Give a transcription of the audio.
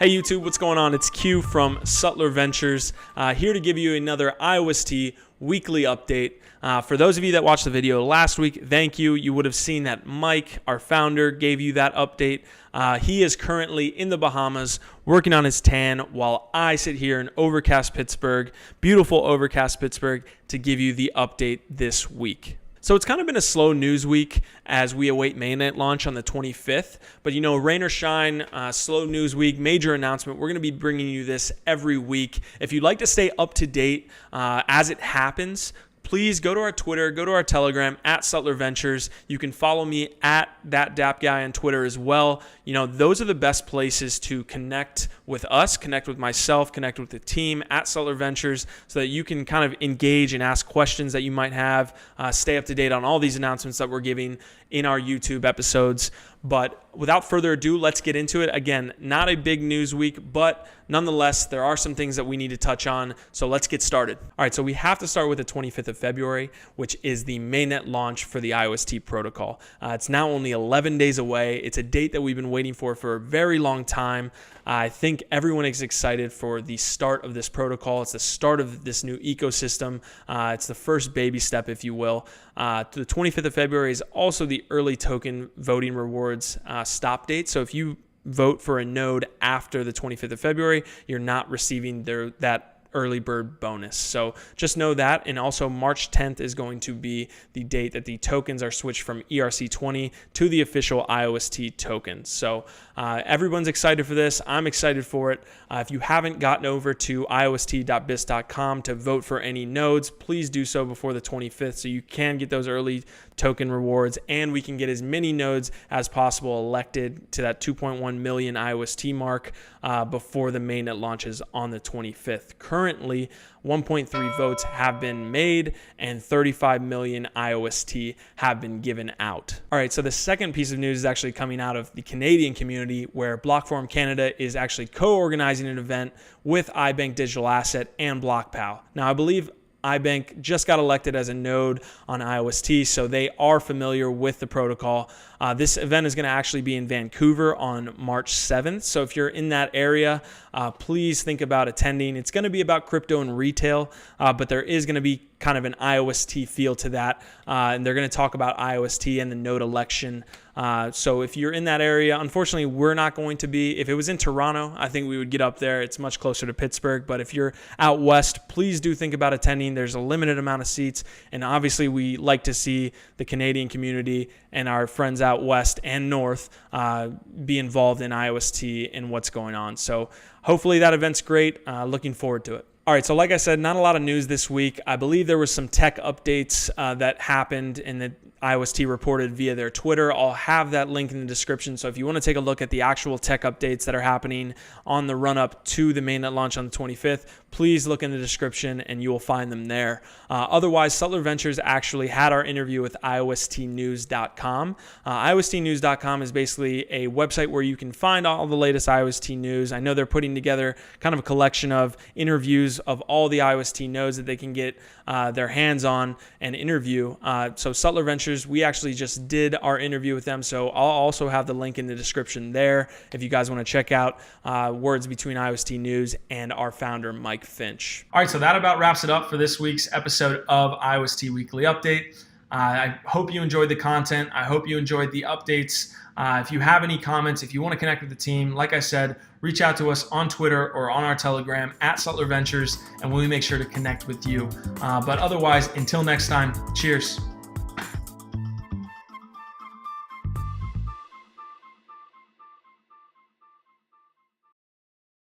Hey YouTube, what's going on? It's Q from Sutler Ventures, here to give you another IOST weekly update. For those of you that watched the video last week, thank you. You would have seen that Mike, our founder, gave you that update. He is currently in the Bahamas working on his tan while I sit here in overcast Pittsburgh, beautiful overcast Pittsburgh, to give you the update this week. So it's kind of been a slow news week as we await mainnet launch on the 25th. But you know, rain or shine, slow news week, major announcement. We're going to be bringing you this every week. If you'd like to stay up to date as it happens, please go to our Twitter, go to our Telegram at Sutler Ventures. You can follow me at ThatDapGuy on Twitter as well. You know, those are the best places to connect with us, connect with myself, connect with the team at Sutler Ventures so that you can kind of engage and ask questions that you might have, stay up to date on all these announcements that we're giving in our YouTube episodes. But without further ado, let's get into it. Again, not a big news week, but nonetheless, there are some things that we need to touch on. So let's get started. All right, so we have to start with the 25th of February, which is the mainnet launch for the IOST protocol. It's now only 11 days away. It's a date that we've been waiting for a very long time. I think everyone is excited for the start of this protocol. It's the start of this new ecosystem. It's the first baby step, if you will. The 25th of February is also the early token voting rewards stop date. So if you vote for a node after the 25th of February, you're not receiving that early bird bonus. So just know that. And also March 10th is going to be the date that the tokens are switched from ERC20 to the official IOST tokens. So everyone's excited for this. I'm excited for it. If you haven't gotten over to iost.bis.com to vote for any nodes, please do so before the 25th so you can get those early token rewards and we can get as many nodes as possible elected to that 2.1 million IOST mark before the mainnet launches on the 25th. Currently, 1.3 votes have been made and 35 million IOST have been given out. All right, so the second piece of news is actually coming out of the Canadian community where BlockForum Canada is actually co-organizing an event with iBank Digital Asset and BlockPal. Now, I believe iBank just got elected as a node on IOST, so they are familiar with the protocol. This event is going to actually be in Vancouver on March 7th. So if you're in that area, please think about attending. It's going to be about crypto and retail, but there is going to be kind of an IOST feel to that. And they're going to talk about IOST and the node election. So if you're in that area, unfortunately, we're not going to be. If it was in Toronto, I think we would get up there. It's much closer to Pittsburgh. But if you're out west, please do think about attending. There's a limited amount of seats. And obviously, we like to see the Canadian community and our friends out west and north be involved in IOST and what's going on. So hopefully that event's great. Looking forward to it. All right, so like I said, not a lot of news this week. I believe there was some tech updates that happened and that IOST reported via their Twitter. I'll have that link in the description. So if you want to take a look at the actual tech updates that are happening on the run-up to the mainnet launch on the 25th, please look in the description and you will find them there. Otherwise, Sutler Ventures actually had our interview with IOSTnews.com. IOSTnews.com is basically a website where you can find all the latest IOST news. I know they're putting together kind of a collection of interviews of all the IOST nodes that they can get their hands on and interview. So Sutler Ventures, we actually just did our interview with them. So I'll also have the link in the description there if you guys want to check out words between IOST News and our founder, Mike Finch. All right, so that about wraps it up for this week's episode of IOST Weekly Update. I hope you enjoyed the content. I hope you enjoyed the updates. If you have any comments, if you want to connect with the team, like I said, reach out to us on Twitter or on our Telegram at Sutler Ventures, and we'll make sure to connect with you. But otherwise, until next time, cheers.